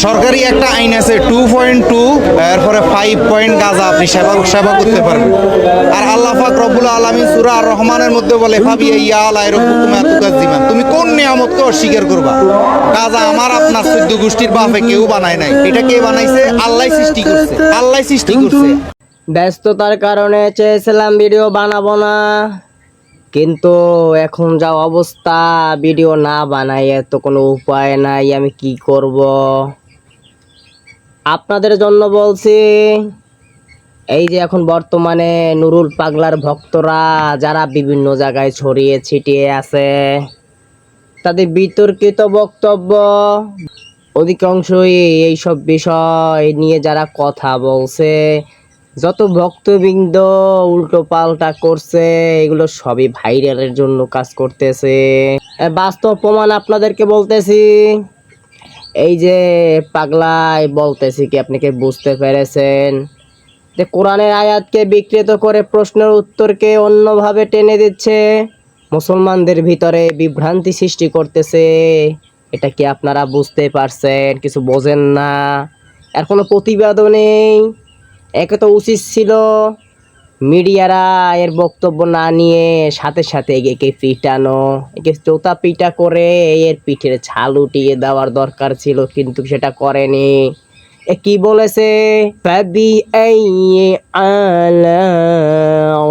সরকারি একটা আইন আছে 2.2 এরপরে 5 পয়েন্ট গাঁজা আপনি সেবা করতে পারবেন। আর আল্লাহ পাক রব্বুল আলামিন সূরা আর রহমানের মধ্যে বলে ফাবি ইয়া আলাই রব্বুকুম আতুকাজ্জিমান, তুমি কোন নিয়ামতকে অস্বীকার করবা? গাঁজা আমার আপনার 14 গোষ্ঠীর বাপে কেউ বানায় নাই, এটা কে বানাইছে? আল্লাহ সৃষ্টি করছে, আল্লাহ সৃষ্টি করছে। ব্যস্ততার কারণে চেয়েছিলাম ভিডিও বানাবো না, কিন্তু এখন যা অবস্থা ভিডিও না বানাই তো কোনো উপায় নাই, আমি কি করব? আপনাদের জন্য বলছি, এই যে এখন বর্তমানে নুরুল পাগলার ভক্তরা যারা বিভিন্ন জায়গায় ছড়িয়ে ছিটিয়ে আছে, তাদের বিতর্কিত বক্তব্য অধিকাংশই এইসব বিষয় নিয়ে যারা কথা বলছে, যত ভক্তবৃন্দ উল্টো পাল্টা করছে, এগুলো সবই ভাইরালের জন্য কাজ করতেছে। বাস্তব প্রমাণ আপনাদেরকে বলতেছি। এই যে পাগলাই বলতেছি কি, আপনি কি বুঝতে পেরেছেন যে কোরআনের আয়াতকে বিকৃত করে প্রশ্নের উত্তরকে অন্যভাবে টেনে দিচ্ছে, মুসলমানদের ভিতরে বিভ্রান্তি সৃষ্টি করতেছে? এটা কি আপনারা বুঝতে পারছেন? কিছু বোঝেন না? এর কোনো প্রতিবাদও নেই। একে তো উচিত ছিল মিডিয়ারা এর বক্তব্য না নিয়ে সাথে সাথে একে পিটানো, একে চোতা পিটা করে এর পিঠের ছাল উঠিয়ে দেওয়ার দরকার ছিল, কিন্তু সেটা করেনি। এ কি বলেছে? ফাবি আইয়ি আলা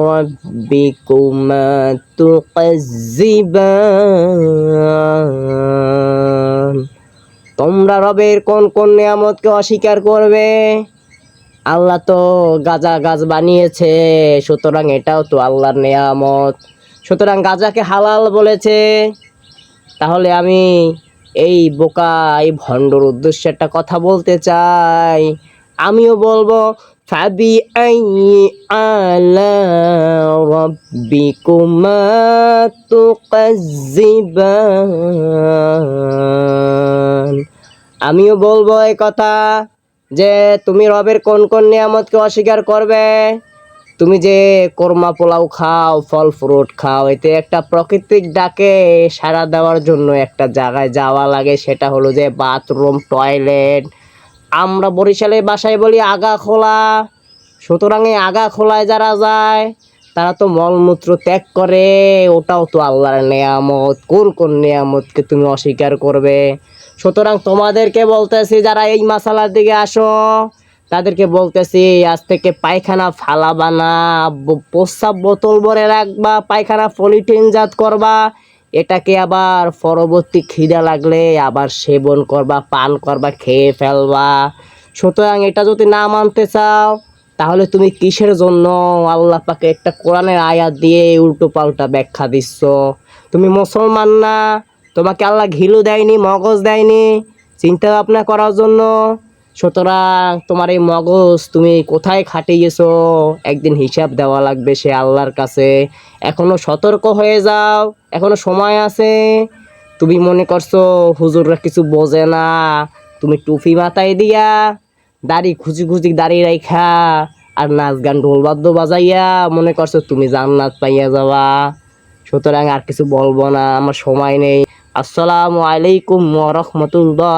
রাব্বিকুমা তুকাজ্জিবান, তোমরা রবের কোন কোন নিয়ামতকে অস্বীকার করবে? আল্লাহ তো গাছ বানিয়েছে, সুতরাং এটাও তো আল্লাহর নিয়ামত, সুতরাং গাজাকে হালাল বলেছে। তাহলে আমি এই বোকা এই ভণ্ডর উদ্দেশ্যে একটা কথা বলতে চাই, আমিও বলবো ফাবি আইয়ি আলা রাব্বিকুমা তুকাজ্জিবান। আমিও বলবো এই কথা যে তুমি রবের কোন কোন নিয়ামতকে অস্বীকার করবে? তুমি যে কোরমা পোলাও খাও, ফল ফ্রুট খাও, এতে একটা প্রাকৃতিক ডাকে সাড়া দেওয়ার জন্য একটা জায়গায় যাওয়া লাগে, সেটা হলো যে বাথরুম, টয়লেট। আমরা বরিশালে বাসায় বলি আগা খোলা। সুতরাং এই আগা খোলায় যারা যায় তারা তো মলমূত্র ত্যাগ করে, ওটাও তো আল্লাহর নেয়ামত। কোন কোন নেয়ামতকে তুমি অস্বীকার করবে? সুতরাং তোমাদেরকে বলতেছি, যারা এই মাসালার দিকে আসো তাদেরকে বলতেছি, আজ থেকে পায়খানা ফালাবা না, প্রস্রাব বোতল ভরে রাখবা, পায়খানা পলিথিন জাত করবা, এটাকে আবার পরবর্তী খিদা লাগলে আবার সেবন করবা, পান করবা, খেয়ে ফেলবা। সুতরাং এটা যদি না মানতে চাও, তাহলে তুমি কিসের জন্য আল্লাহ পাকে একটা কোরআনের আয়াত দিয়ে উল্টো পাল্টা ব্যাখ্যা দিচ্ছ? তুমি মুসলমান না? তোমাকে আল্লাহ ঘিলু দেয়নি, মগজ দেয়নি চিন্তা ভাবনা করার জন্য? সুতরাং তোমার এই মগজ তুমি কোথায় খাটিয়েছো, একদিন হিসাব দেওয়া লাগবে সে আল্লাহর কাছে। এখনো সতর্ক হয়ে যাও, এখনো সময় আছে। তুমি মনে করছো হুজুররা কিছু বোঝে না, তুমি টুপি মাথায় দিয়া দাড়ি খুঁজি খুঁজি দাড়ি রাইখা আর নাচ গান ঢোল বাদ্য বাজাইয়া মনে করছো তুমি জান্নাত পাইয়া যাওয়া। সুতরাং আর কিছু বলবো না, আমার সময় নেই। আসসালামু আলাইকুম ওয়া রাহমাতুল্লাহ।